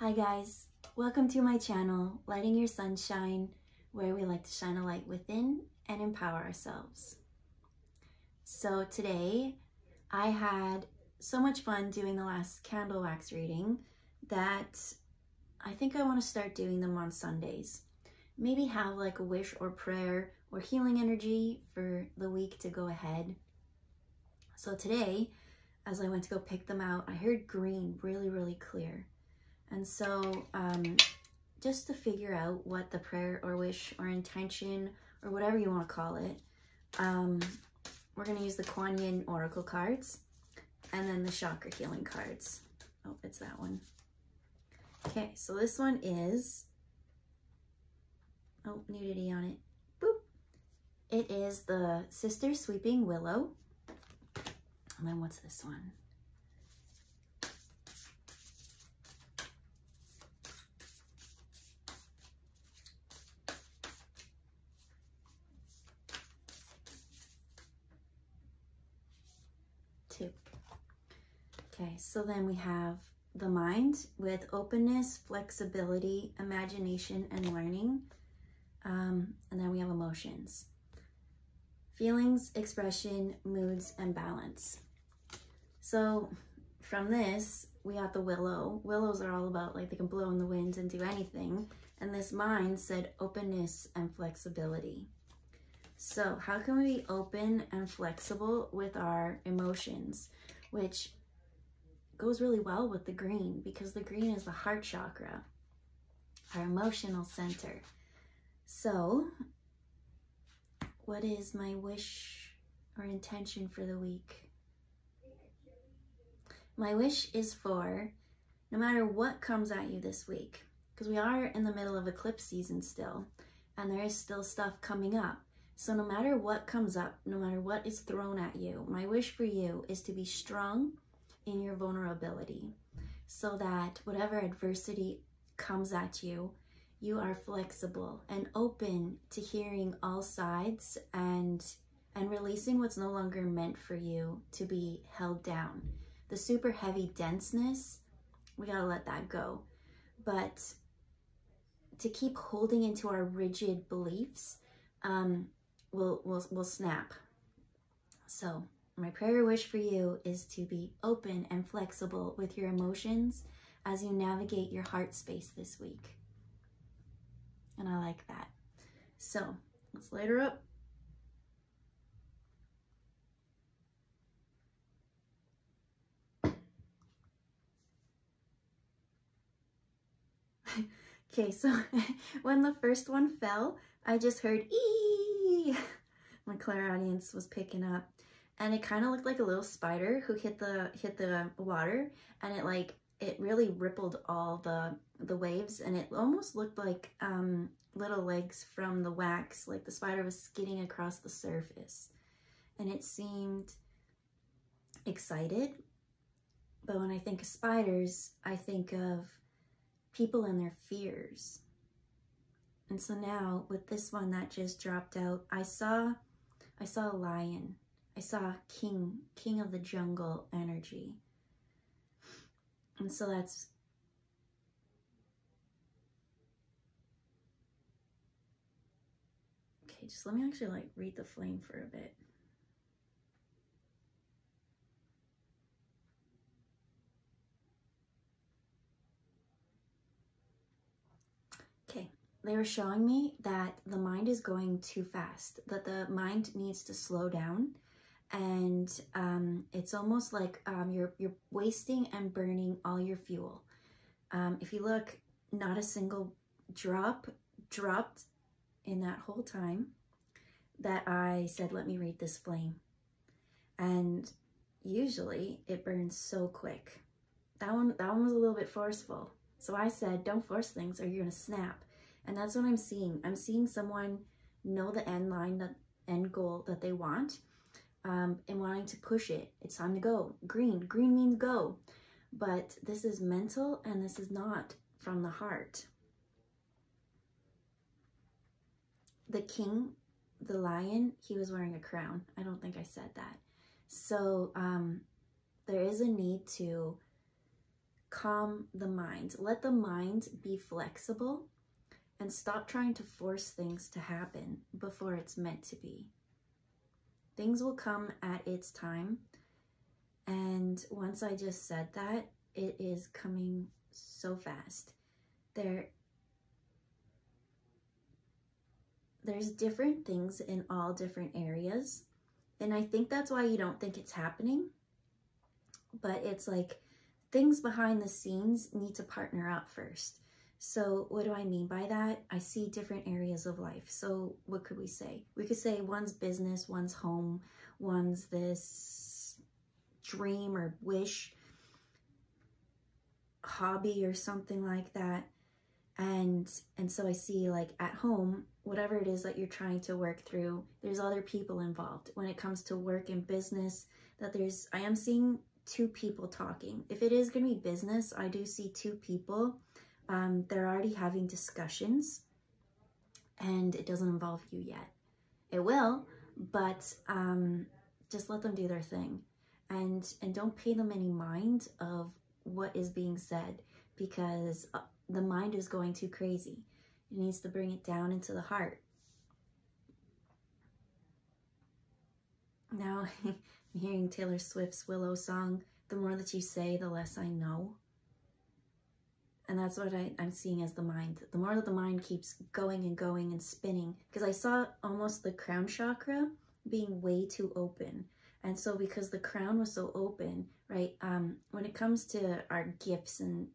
Hi guys, welcome to my channel, Lighting Your Sunshine, where we like to shine a light within and empower ourselves. So today, I had so much fun doing the last candle wax reading that I think I want to start doing them on Sundays. Maybe have like a wish or prayer or healing energy for the week to go ahead. So today, as I went to go pick them out, I heard green really clear. And so just to figure out what the prayer or wish or intention or whatever you want to call it, we're going to use the Kuan Yin Oracle cards and then the Chakra Healing cards. Oh, it's that one. Okay, so this one is, oh, nudity on it. Boop. It is the Sister Sweeping Willow. And then what's this one? Okay, so then we have the mind with openness, flexibility, imagination, and learning. And then we have emotions. Feelings, expression, moods, and balance. So from this, we got the willow. Willows are all about like they can blow in the wind and do anything. And this mind said openness and flexibility. So how can we be open and flexible with our emotions, which goes really well with the green because the green is the heart chakra, our emotional center. So what is my wish or intention for the week? My wish is for no matter what comes at you this week, because we are in the middle of eclipse season still, and there is still stuff coming up. So no matter what comes up, no matter what is thrown at you, my wish for you is to be strong in your vulnerability so that whatever adversity comes at you, you are flexible and open to hearing all sides and releasing what's no longer meant for you to be held down. The super heavy denseness, we gotta let that go. But to keep holding into our rigid beliefs, we'll snap. So my prayer wish for you is to be open and flexible with your emotions as you navigate your heart space this week. And I like that. So let's light her up. Okay, so when the first one fell, I just heard ee. My clairaudience was picking up, and it kind of looked like a little spider who hit the water, and it really rippled all the waves, and it almost looked like little legs from the wax, like the spider was skidding across the surface, and it seemed excited. But when I think of spiders, I think of people and their fears. And so now with this one that just dropped out, I saw a lion. I saw king of the jungle energy. And so that's okay. Just let me actually like read the flame for a bit. Okay, they were showing me that the mind is going too fast, that the mind needs to slow down, and it's almost like you're wasting and burning all your fuel. If you look, not a single drop dropped in that whole time that I said, let me read this flame. And usually it burns so quick. That one was a little bit forceful. So I said, don't force things or you're gonna snap. And that's what I'm seeing. I'm seeing someone know the end line, the end goal that they want, and wanting to push it. It's time to go. Green means go. But this is mental and this is not from the heart. The king, the lion, he was wearing a crown. I don't think I said that. So there is a need to calm the mind. Let the mind be flexible and stop trying to force things to happen before it's meant to be. Things will come at its time. And once I just said that, it is coming so fast. There's different things in all different areas. And I think that's why you don't think it's happening. But it's like things behind the scenes need to partner up first. So what do I mean by that? I see different areas of life. So what could we say? We could say one's business, one's home, one's this dream or wish, hobby or something like that. And so I see like at home, whatever it is that you're trying to work through, there's other people involved. When it comes to work and business, I am seeing two people talking. If it is going to be business, I do see two people. They're already having discussions, and it doesn't involve you yet. It will, but just let them do their thing, and don't pay them any mind of what is being said, because the mind is going too crazy. It needs to bring it down into the heart. Now, I'm hearing Taylor Swift's Willow song, the more that you say, the less I know. And that's what I'm seeing as the mind. The more that the mind keeps going and going and spinning, because I saw almost the crown chakra being way too open. And so because the crown was so open, right, when it comes to our gifts and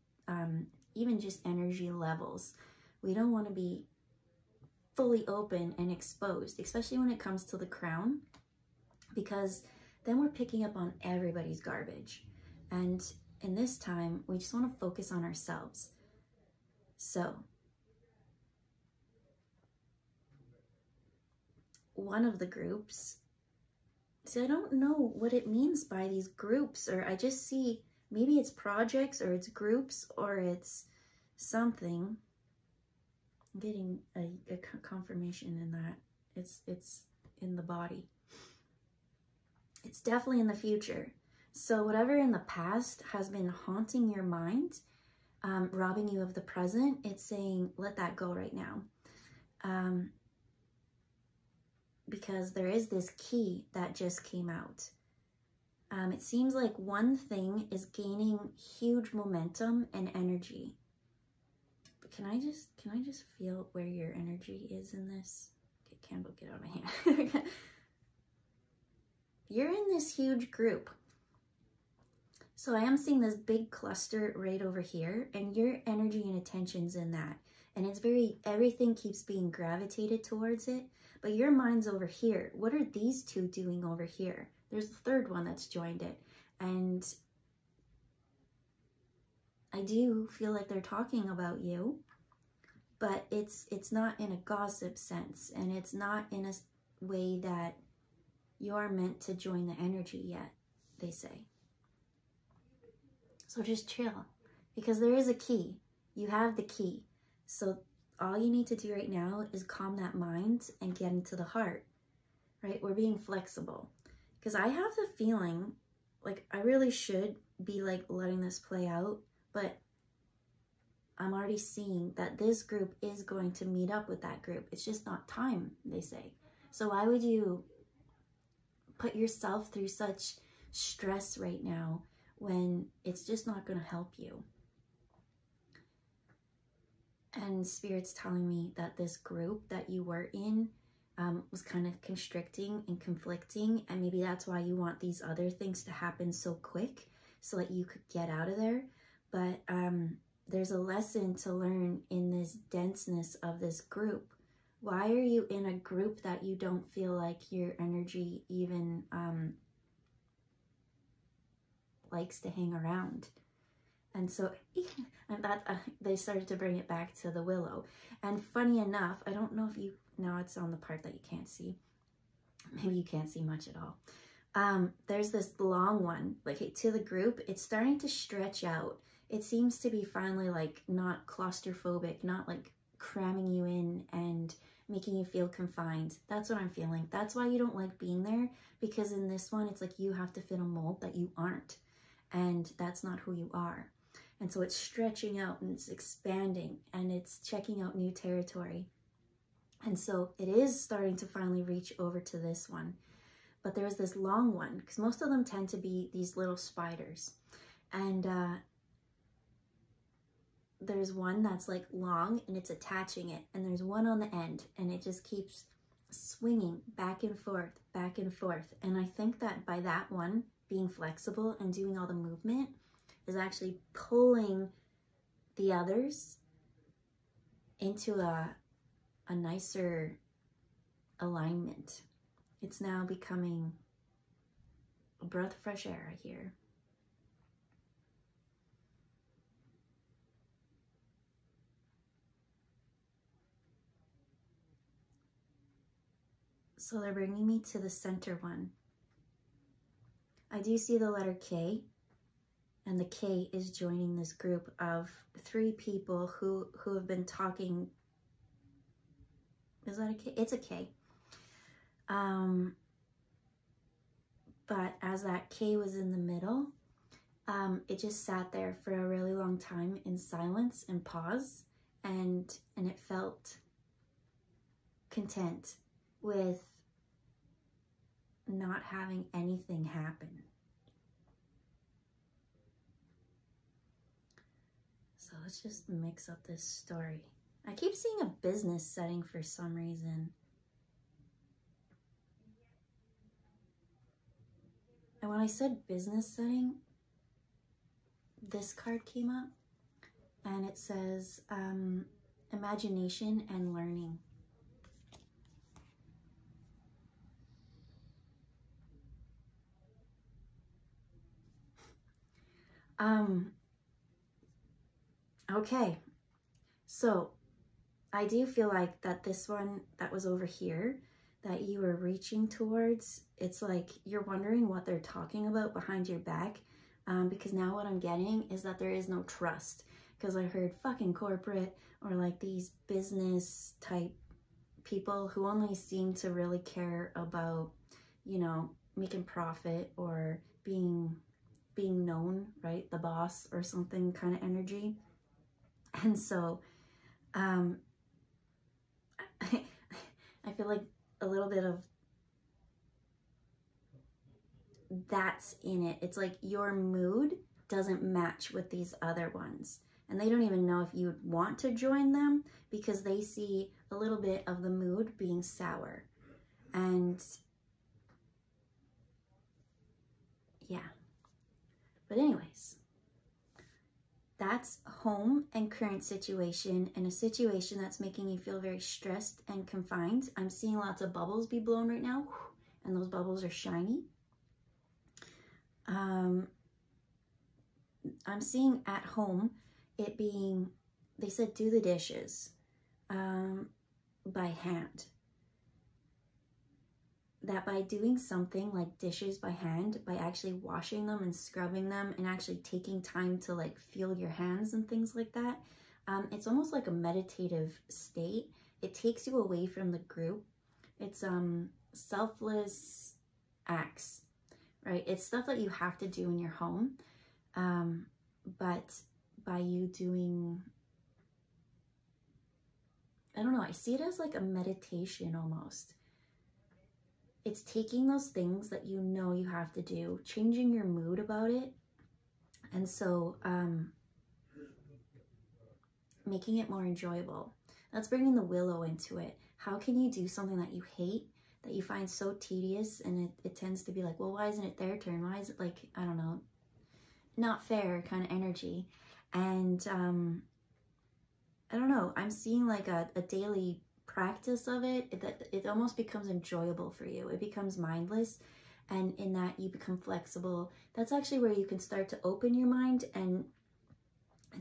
even just energy levels, we don't want to be fully open and exposed, especially when it comes to the crown, because then we're picking up on everybody's garbage. And in this time, we just want to focus on ourselves. So, one of the groups, see, I don't know what it means by these groups, or I just see maybe it's projects or it's groups or it's something. I'm getting a confirmation in that. It's in the body. It's definitely in the future. So whatever in the past has been haunting your mind, robbing you of the present, it's saying, let that go right now. Because there is this key that just came out. It seems like one thing is gaining huge momentum and energy. But can I just feel where your energy is in this? Okay, candle, get out of my hand. You're in this huge group. So I am seeing this big cluster right over here, and your energy and attention's in that. And it's everything keeps being gravitated towards it, but your mind's over here. What are these two doing over here? There's the third one that's joined it. And I do feel like they're talking about you, but it's not in a gossip sense, and it's not in a way that you're meant to join the energy yet, they say. So just chill, because there is a key. You have the key. So all you need to do right now is calm that mind and get into the heart, right? We're being flexible, because I have the feeling like I really should be like letting this play out, but I'm already seeing that this group is going to meet up with that group. It's just not time, they say. So why would you put yourself through such stress right now when it's just not going to help you? And Spirit's telling me that this group that you were in was kind of constricting and conflicting, and maybe that's why you want these other things to happen so quick so that you could get out of there. But there's a lesson to learn in this denseness of this group. Why are you in a group that you don't feel like your energy even likes to hang around? And so they started to bring it back to the willow. And funny enough, I don't know if you, now it's on the part that you can't see. Maybe you can't see much at all. There's this long one, like to the group, it's starting to stretch out. It seems to be finally like not claustrophobic, not like cramming you in and making you feel confined. That's what I'm feeling. That's why you don't like being there, because in this one, it's like you have to fit a mold that you aren't. And that's not who you are. And so it's stretching out and it's expanding and it's checking out new territory. And so it is starting to finally reach over to this one. But there's this long one, because most of them tend to be these little spiders. And there's one that's like long and it's attaching it. And there's one on the end and it just keeps swinging back and forth, back and forth. And I think that by that one being flexible and doing all the movement is actually pulling the others into a nicer alignment. It's now becoming a breath of fresh air here. So they're bringing me to the center one. I do see the letter K, and the K is joining this group of 3 people who have been talking. Is that a K? It's a K. But as that K was in the middle, it just sat there for a really long time in silence and pause, and it felt content with not having anything happen. So let's just mix up this story. I keep seeing a business setting for some reason. And when I said business setting, this card came up and it says imagination and learning. Okay, so I do feel like that this one that was over here that you were reaching towards, it's like you're wondering what they're talking about behind your back, because now what I'm getting is that there is no trust, because I heard fucking corporate or like these business type people who only seem to really care about, you know, making profit or being known, right? The boss or something kind of energy. And so I feel like a little bit of that's in it. It's like your mood doesn't match with these other ones. And they don't even know if you would want to join them because they see a little bit of the mood being sour. And yeah. But anyways, that's home and current situation, and a situation that's making you feel very stressed and confined. I'm seeing lots of bubbles be blown right now, and those bubbles are shiny. I'm seeing at home it being, they said do the dishes by hand. That by doing something like dishes by hand, by actually washing them and scrubbing them and actually taking time to like feel your hands and things like that, it's almost like a meditative state. It takes you away from the group. It's selfless acts, right? It's stuff that you have to do in your home, but by you doing, I don't know, I see it as like a meditation almost. It's taking those things that you know you have to do, changing your mood about it, and so making it more enjoyable. That's bringing the willow into it. How can you do something that you hate, that you find so tedious, and it tends to be like, well, why isn't it their turn? Why is it like, I don't know, not fair kind of energy? And I don't know, I'm seeing like a daily practice of it, that it almost becomes enjoyable for you. It becomes mindless, and in that you become flexible. That's actually where you can start to open your mind and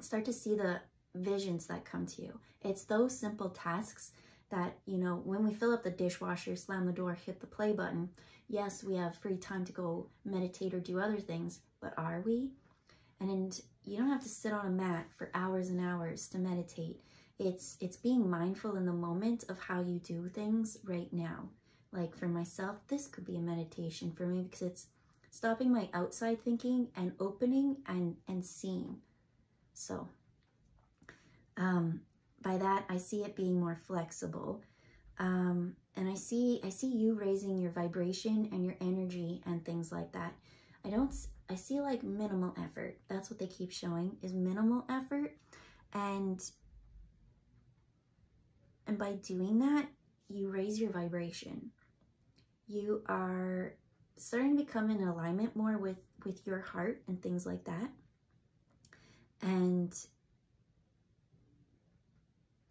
start to see the visions that come to you. It's those simple tasks that, you know, when we fill up the dishwasher, slam the door, hit the play button, yes, we have free time to go meditate or do other things, but are we? And you don't have to sit on a mat for hours and hours to meditate. It's being mindful in the moment of how you do things right now. Like for myself, this could be a meditation for me because it's stopping my outside thinking and opening and seeing. So by that, I see it being more flexible. And I see you raising your vibration and your energy and things like that. I see like minimal effort. That's what they keep showing, is minimal effort. And by doing that, you raise your vibration. You are starting to become in alignment more with your heart and things like that. And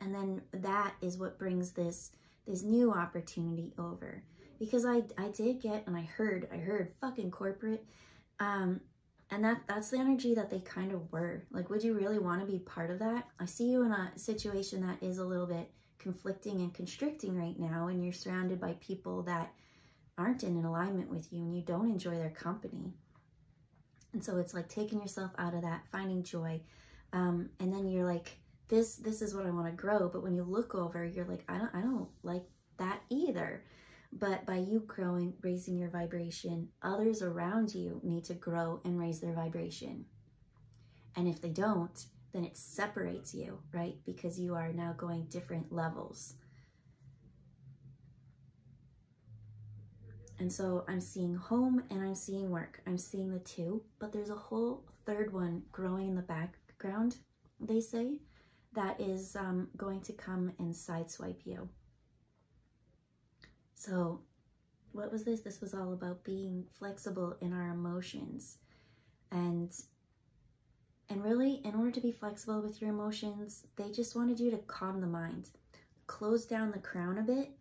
then that is what brings this new opportunity over. Because I did get, and I heard fucking corporate, and that's the energy that they kind of were. Like, would you really want to be part of that? I see you in a situation that is a little bit conflicting and constricting right now, and you're surrounded by people that aren't in alignment with you, and you don't enjoy their company. And so it's like taking yourself out of that, finding joy, and then you're like, this is what I want to grow. But when you look over, you're like, I don't like that either. But by you growing, raising your vibration, others around you need to grow and raise their vibration. And if they don't, then it separates you, right? Because you are now going different levels. And so I'm seeing home and I'm seeing work. I'm seeing the two, but there's a whole third one growing in the background, they say, that is going to come and sideswipe you. So what was this? This was all about being flexible in our emotions. And really, in order to be flexible with your emotions, they just wanted you to calm the mind, close down the crown a bit.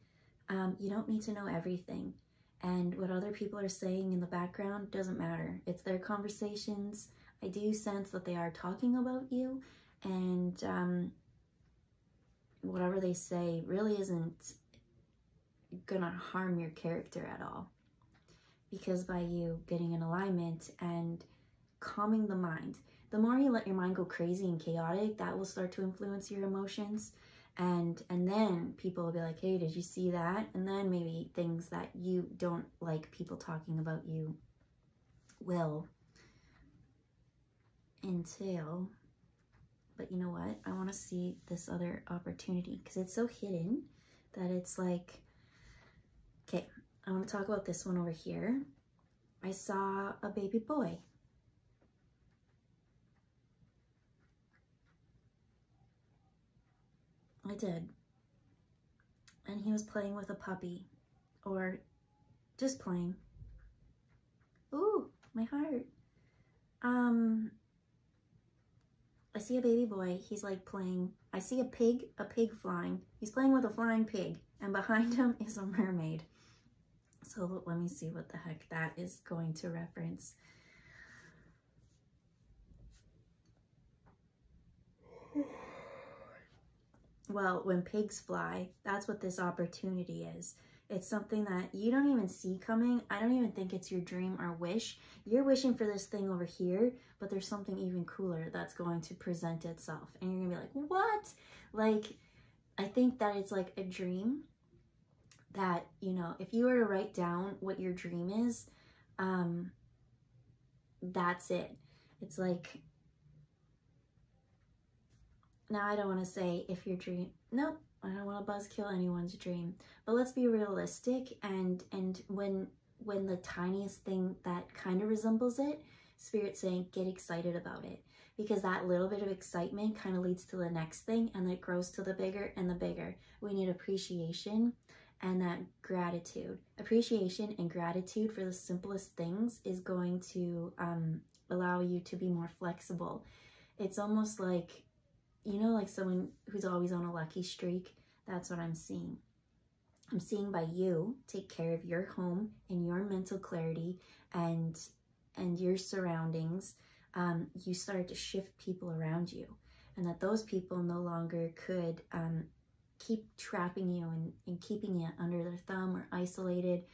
You don't need to know everything. And what other people are saying in the background doesn't matter. It's their conversations. I do sense that they are talking about you, and whatever they say really isn't gonna harm your character at all. Because by you getting in alignment and calming the mind, the more you let your mind go crazy and chaotic, that will start to influence your emotions. And then people will be like, hey, did you see that? And then maybe things that you don't like people talking about you will entail. But you know what? I want to see this other opportunity because it's so hidden that it's like, okay, I want to talk about this one over here. I saw a baby boy. I did. And he was playing with a puppy, or just playing. Ooh, my heart. I see a baby boy. He's like playing. I see a pig flying. He's playing with a flying pig, and behind him is a mermaid. So let me see what the heck that is going to reference. Well, when pigs fly, that's what this opportunity is. It's something that you don't even see coming. I don't even think it's your dream or wish. You're wishing for this thing over here, but there's something even cooler that's going to present itself. And you're gonna be like, what? Like, I think that it's like a dream that, you know, if you were to write down what your dream is, that's it. It's like, now I don't want to say if your dream, nope, I don't want to buzzkill anyone's dream, but let's be realistic. And when the tiniest thing that kind of resembles it, Spirit's saying, get excited about it, because that little bit of excitement kind of leads to the next thing, and then it grows to the bigger and the bigger. We need appreciation and that gratitude. Appreciation and gratitude for the simplest things is going to allow you to be more flexible. It's almost like, you know, like someone who's always on a lucky streak. That's what I'm seeing. I'm seeing by you take care of your home and your mental clarity and your surroundings, you start to shift people around you, and that those people no longer could keep trapping you and keeping you under their thumb or isolated.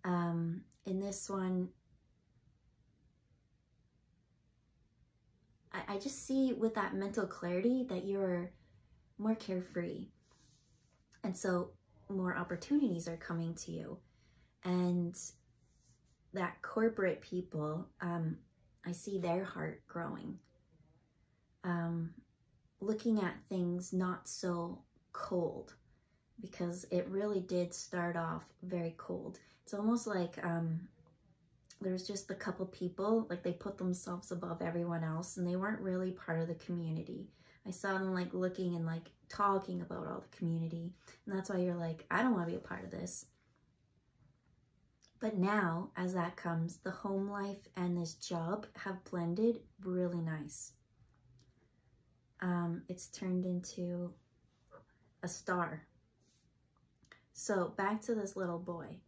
In this one, I just see with that mental clarity that you're more carefree. And so more opportunities are coming to you. And that corporate people, I see their heart growing. looking at things not so cold, because it really did start off very cold. It's almost like there's just a couple people, like they put themselves above everyone else and they weren't really part of the community. I saw them like looking and like talking about all the community, and that's why you're like, I don't want to be a part of this. But now, as that comes, the home life and this job have blended really nice. It's turned into a star. So back to this little boy.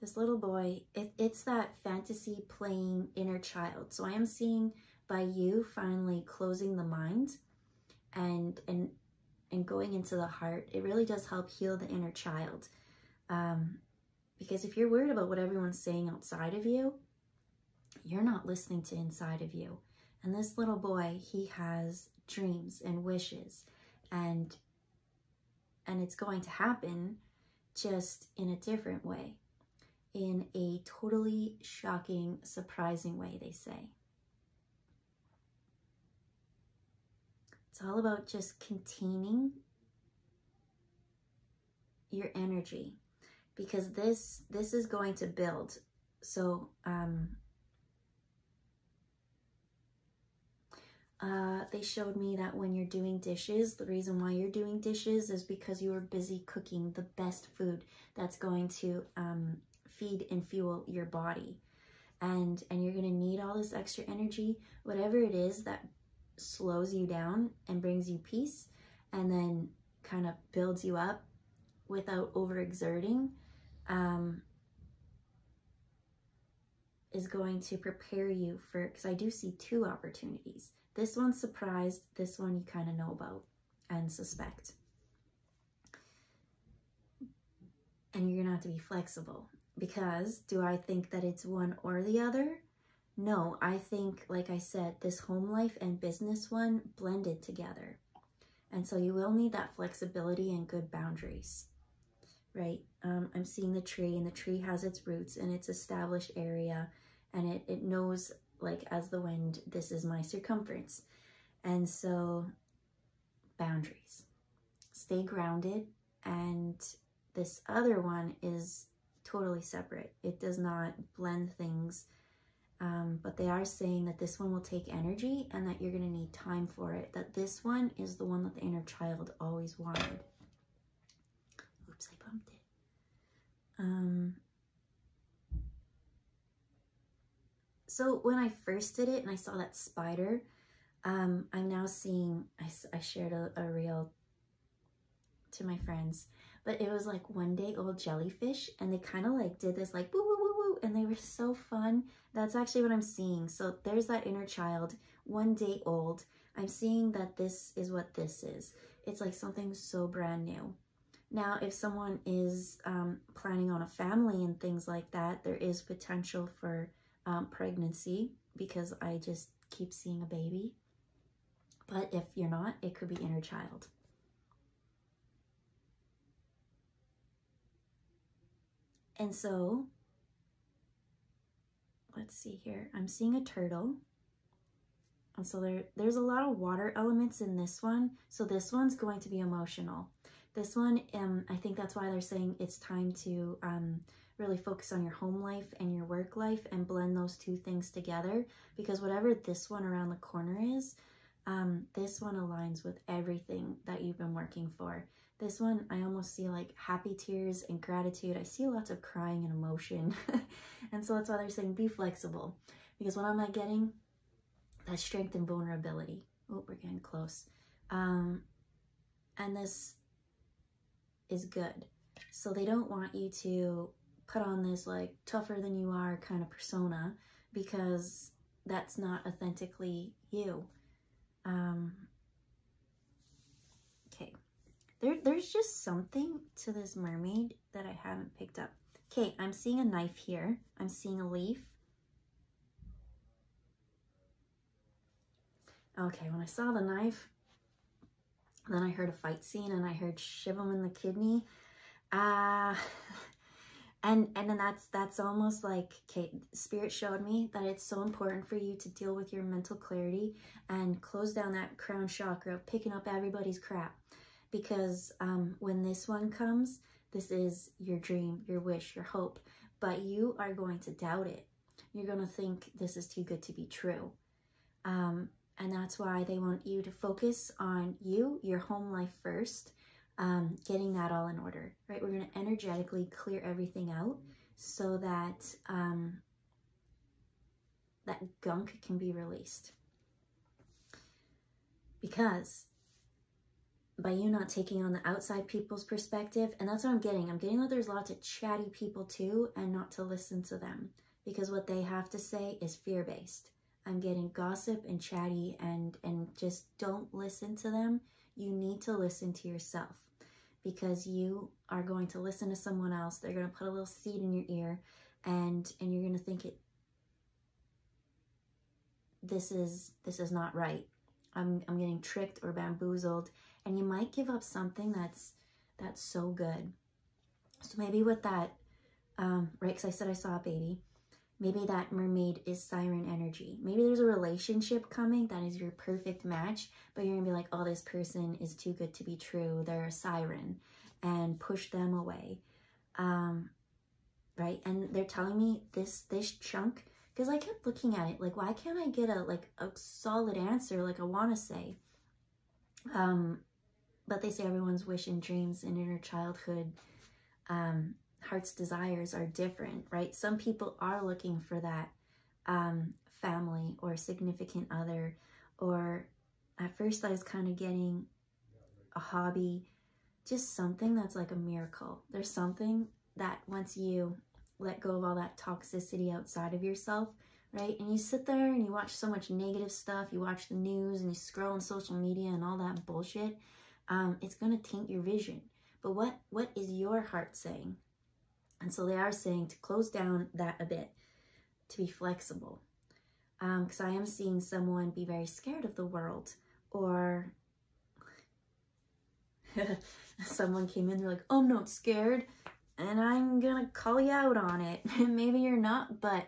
This little boy, it's that fantasy playing inner child. So I am seeing by you finally closing the mind and going into the heart, it really does help heal the inner child. Because if you're worried about what everyone's saying outside of you, you're not listening to inside of you. And this little boy, he has dreams and wishes, and it's going to happen, just in a different way, in a totally shocking, surprising way, they say. It's all about just containing your energy, because this is going to build. So they showed me that when you're doing dishes, the reason why you're doing dishes is because you are busy cooking the best food that's going to feed and fuel your body. And you're going to need all this extra energy, whatever it is that slows you down and brings you peace, and then kind of builds you up without overexerting, is going to prepare you for, because I do see two opportunities. This one's surprised, this one you kind of know about and suspect. And you're gonna have to be flexible, because do I think that it's one or the other? No, I think, like I said, this home life and business one blended together. And so you will need that flexibility and good boundaries, right? I'm seeing the tree, and the tree has its roots in its established area, and it knows, like as the wind, this is my circumference. And so boundaries, stay grounded. And this other one is totally separate. It does not blend things, but they are saying that this one will take energy and that you're going to need time for it, that this one is the one that the inner child always wanted. Oops, I bumped it. So when I first did it and I saw that spider, I'm now seeing, I shared a reel to my friends, but it was like 1 day old jellyfish, and they kind of like did this like woo woo woo woo, and they were so fun. That's actually what I'm seeing. So there's that inner child, 1 day old. I'm seeing that this is what this is. It's like something so brand new. Now, if someone is planning on a family and things like that, there is potential for pregnancy, because I just keep seeing a baby. But if you're not, it could be inner child. And so, let's see here. I'm seeing a turtle. And so there's a lot of water elements in this one. So this one's going to be emotional. This one, I think that's why they're saying it's time to really focus on your home life and your work life and blend those two things together, because whatever this one around the corner is, this one aligns with everything that you've been working for. This one, I almost see like happy tears and gratitude. I see lots of crying and emotion. And so that's why they're saying be flexible, because what am I getting? That strength and vulnerability. Oh, we're getting close. And this is good. So they don't want you to put on this like tougher than you are kind of persona, because that's not authentically you. Okay, there's just something to this mermaid that I haven't picked up. Okay, I'm seeing a knife here. I'm seeing a leaf. Okay, when I saw the knife, then I heard a fight scene and I heard shiv 'em in the kidney. And then that's almost like, okay, Spirit showed me that it's so important for you to deal with your mental clarity and close down that crown chakra, picking up everybody's crap. Because when this one comes, this is your dream, your wish, your hope, but you are going to doubt it. You're going to think this is too good to be true. And that's why they want you to focus on you, your home life first, getting that all in order, right? We're going to energetically clear everything out so that that gunk can be released. Because by you not taking on the outside people's perspective, and that's what I'm getting that there's lots of chatty people too, and not to listen to them, because what they have to say is fear-based. I'm getting gossip and chatty, and just don't listen to them. You need to listen to yourself, because you are going to listen to someone else. They're going to put a little seed in your ear, and you're going to think this is not right. I'm getting tricked or bamboozled, and you might give up something that's so good. So maybe with that, right, because I said I saw a baby, maybe that mermaid is siren energy. Maybe there's a relationship coming that is your perfect match, but you're gonna be like, oh, this person is too good to be true. They're a siren, and push them away, right? And they're telling me this chunk, because I kept looking at it, like, why can't I get a solid answer like I want to say? But they say everyone's wish and dreams and inner childhood, heart's desires are different, right? Some people are looking for that family or significant other, or at first I was kind of getting a hobby, just something that's like a miracle. There's something that once you let go of all that toxicity outside of yourself, right? And you sit there and you watch so much negative stuff, you watch the news and you scroll on social media and all that bullshit, it's going to taint your vision. But what is your heart saying? And so they are saying to close down that a bit, to be flexible. Because I am seeing someone be very scared of the world, or someone came in, they're like, oh, I'm not scared, and I'm gonna call you out on it. Maybe you're not, but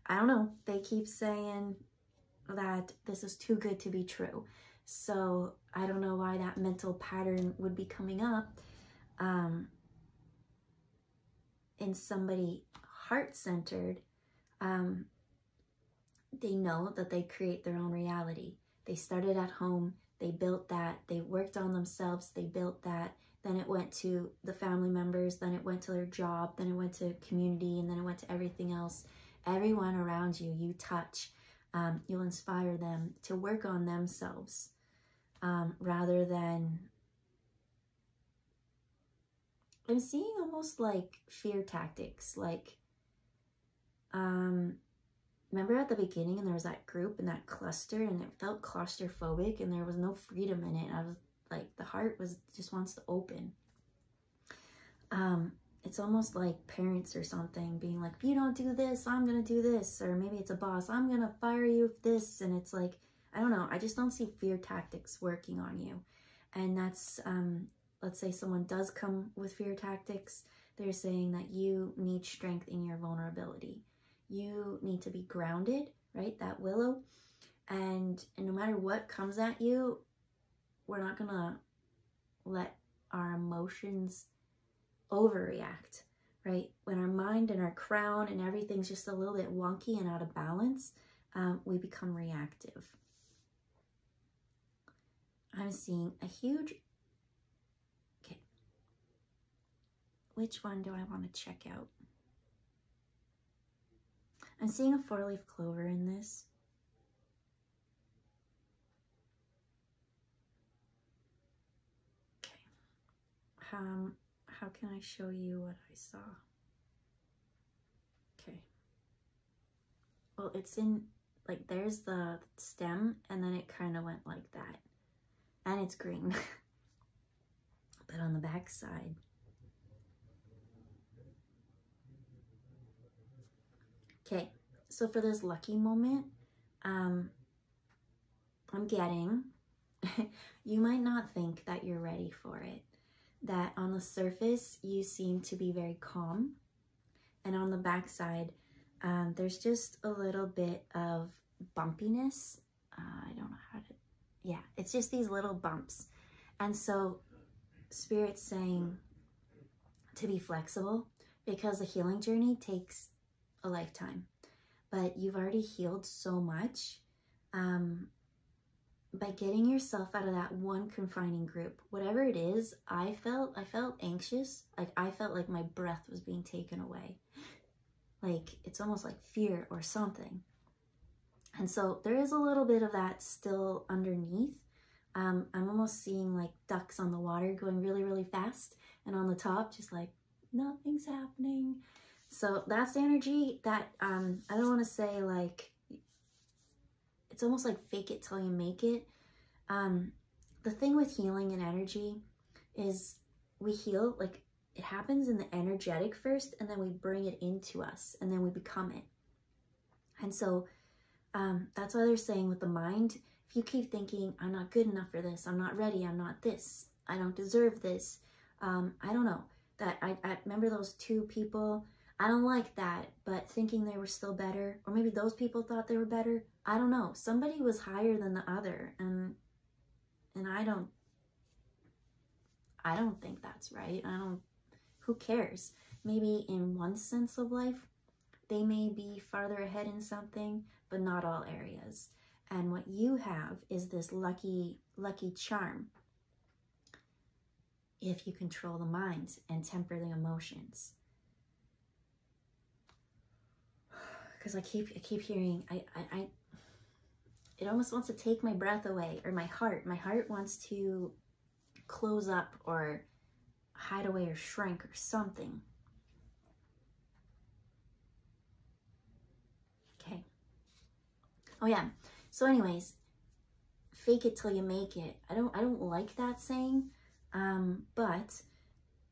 I don't know. They keep saying that this is too good to be true. So I don't know why that mental pattern would be coming up in somebody heart-centered. They know that they create their own reality. They started at home, they built that, they worked on themselves, they built that, then it went to the family members, then it went to their job, then it went to community, and then it went to everything else. Everyone around you, you touch, you'll inspire them to work on themselves, rather than, I'm seeing almost like fear tactics, like, remember at the beginning and there was that group and that cluster and it felt claustrophobic and there was no freedom in it. I was like, the heart just wants to open. It's almost like parents or something being like, if you don't do this, I'm going to do this. Or maybe it's a boss, I'm going to fire you if this. And it's like, I don't know. I just don't see fear tactics working on you. And that's, let's say someone does come with fear tactics. They're saying that you need strength in your vulnerability. You need to be grounded, right? That willow. And no matter what comes at you, we're not going to let our emotions overreact, right? When our mind and our crown and everything's just a little bit wonky and out of balance, we become reactive. I'm seeing a huge, okay, which one do I want to check out? I'm seeing a 4-leaf clover in this. Okay. How can I show you what I saw? Okay. Well, it's in, like, there's the stem, and then it kind of went like that. And it's green. But on the back side, okay, so for this lucky moment, I'm getting, you might not think that you're ready for it. That on the surface, you seem to be very calm. and on the back side, there's just a little bit of bumpiness. I don't know how to, yeah, it's just these little bumps. And so Spirit's saying to be flexible, because the healing journey takes a lifetime, but you've already healed so much by getting yourself out of that one confining group. Whatever it is, I felt anxious. Like I felt like my breath was being taken away. Like it's almost like fear or something. And so there is a little bit of that still underneath. I'm almost seeing like ducks on the water going really, really fast, and on the top, just like nothing's happening. So that's the energy that, I don't want to say like, it's almost like fake it till you make it. The thing with healing and energy is we heal, like it happens in the energetic first, and then we bring it into us, and then we become it. And so that's why they're saying with the mind, if you keep thinking, I'm not good enough for this, I'm not ready, I'm not this, I don't deserve this, I don't know, that I remember those two people, I don't like that, but thinking they were still better, or maybe those people thought they were better, I don't know, somebody was higher than the other, and I don't think that's right. Who cares? Maybe in one sense of life, they may be farther ahead in something, but not all areas. And what you have is this lucky charm if you control the mind and temper the emotions. Because I keep hearing, it almost wants to take my breath away, or my heart wants to close up or hide away or shrink or something. Okay. Oh yeah. So anyways, fake it till you make it. I don't like that saying. But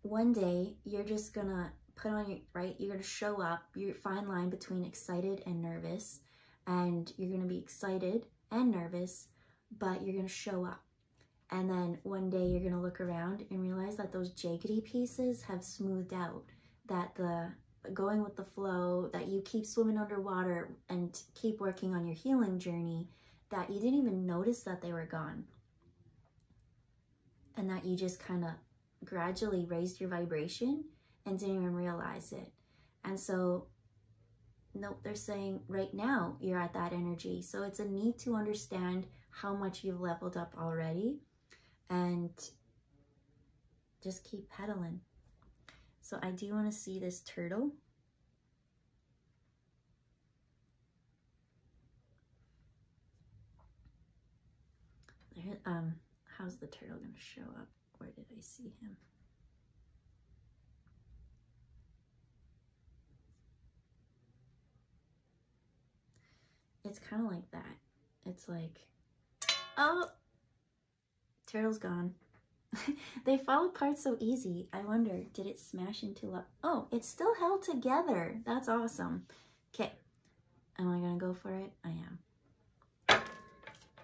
one day you're just gonna put on your, right? You're gonna show up, your fine line between excited and nervous, and you're gonna be excited and nervous, but you're gonna show up. And then one day you're gonna look around and realize that those jaggedy pieces have smoothed out, that the going with the flow, that you keep swimming underwater and keep working on your healing journey, that you didn't even notice that they were gone. And that you just kind of gradually raised your vibration and didn't even realize it. And so, nope, they're saying right now you're at that energy. So it's a need to understand how much you've leveled up already and just keep pedaling. So I do want to see this turtle. There, how's the turtle going to show up? Where did I see him? It's kind of like that. It's like, oh, turtle's gone. They fall apart so easy. I wonder, did it smash into love? Oh, it's still held together. That's awesome. Okay. Am I gonna go for it? I am.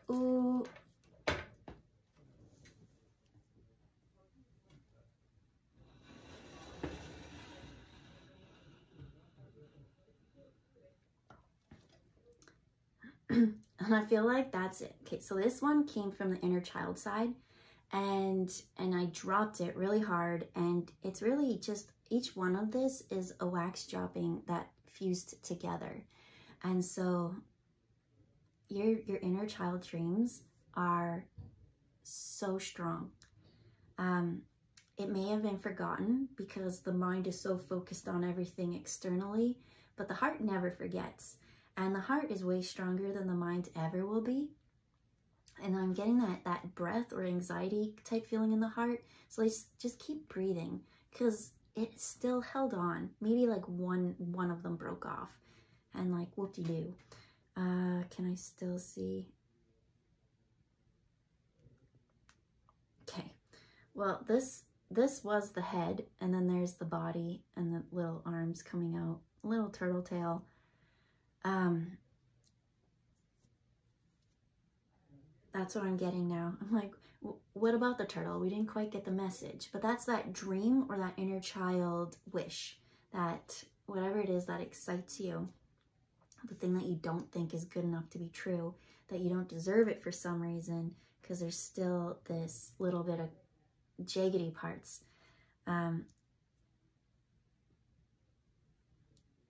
Ooh. And I feel like that's it. Okay, so this one came from the inner child side. And I dropped it really hard, and it's really just, each one of this is a wax dropping that fused together. And so your inner child dreams are so strong. It may have been forgotten because the mind is so focused on everything externally, but the heart never forgets. And the heart is way stronger than the mind ever will be. And I'm getting that breath or anxiety type feeling in the heart. So just keep breathing, because it still held on. Maybe like one of them broke off, and like whoop-de-doo. Can I still see? Okay. Well, this was the head, and then there's the body and the little arms coming out, little turtle tail. That's what I'm getting now. I'm like, what about the turtle? We didn't quite get the message. But that's that dream or that inner child wish that whatever it is that excites you, the thing that you don't think is good enough to be true, that you don't deserve it for some reason, because there's still this little bit of jaggedy parts.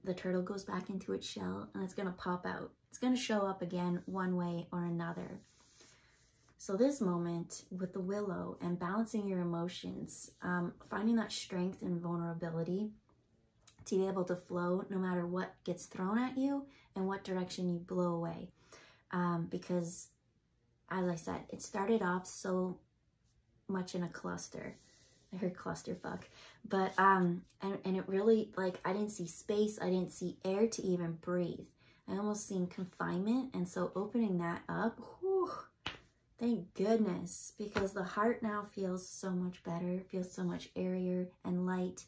The turtle goes back into its shell and it's going to pop out. It's going to show up again one way or another. So this moment with the willow and balancing your emotions, finding that strength and vulnerability to be able to flow no matter what gets thrown at you and what direction you blow away. Because, as I said, it started off so much in a cluster. I heard clusterfuck. But, and it really, like, I didn't see space. I didn't see air to even breathe. I almost seen confinement. And so opening that up, whew, thank goodness, because the heart now feels so much better, feels so much airier and light.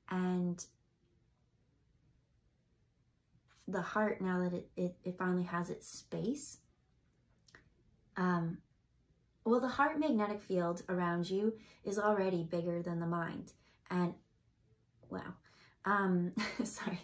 And the heart, now that it finally has its space, well, the heart magnetic field around you is already bigger than the mind. And, wow, sorry.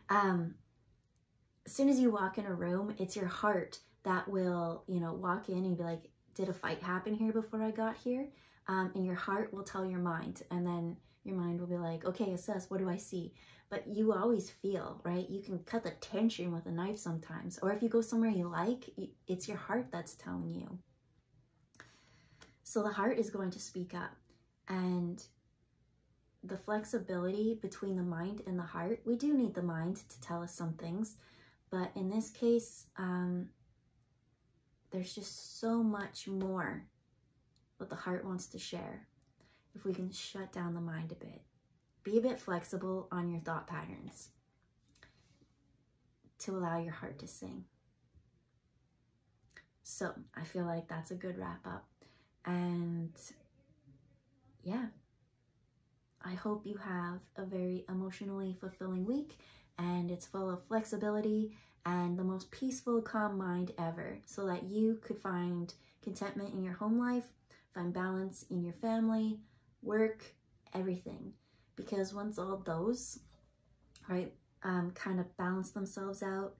As soon as you walk in a room, it's your heart that will, you know, walk in and be like, did a fight happen here before I got here? And your heart will tell your mind, and then your mind will be like, okay, assess, what do I see? But you always feel, right? You can cut the tension with a knife sometimes. Or if you go somewhere you like, it's your heart that's telling you. So the heart is going to speak up. And the flexibility between the mind and the heart, we do need the mind to tell us some things. But in this case, there's just so much more what the heart wants to share if we can shut down the mind a bit. Be a bit flexible on your thought patterns to allow your heart to sing. So I feel like that's a good wrap up. And yeah, I hope you have a very emotionally fulfilling week, and it's full of flexibility and the most peaceful, calm mind ever, so that you could find contentment in your home life, find balance in your family, work, everything. Because once all those, right, kind of balance themselves out,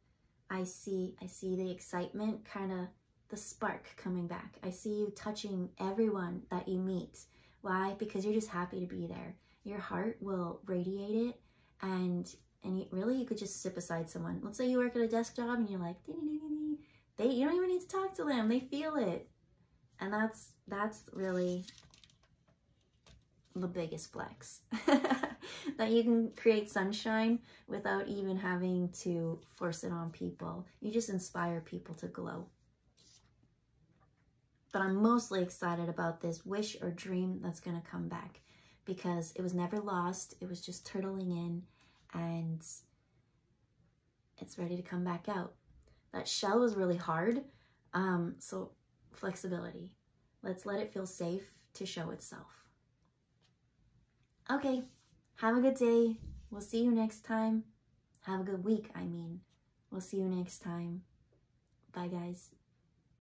I see the excitement, kind of the spark coming back. I see you touching everyone that you meet. Why? Because you're just happy to be there. Your heart will radiate it, and you could just sit beside someone. Let's say you work at a desk job and you're like, you don't even need to talk to them. They feel it. And that's really the biggest flex. That you can create sunshine without even having to force it on people. You just inspire people to glow. But I'm mostly excited about this wish or dream that's going to come back, because it was never lost. It was just turtling in, and it's ready to come back out. That shell was really hard, so flexibility. Let's let it feel safe to show itself. Okay, have a good day. We'll see you next time. Have a good week, I mean. We'll see you next time. Bye, guys.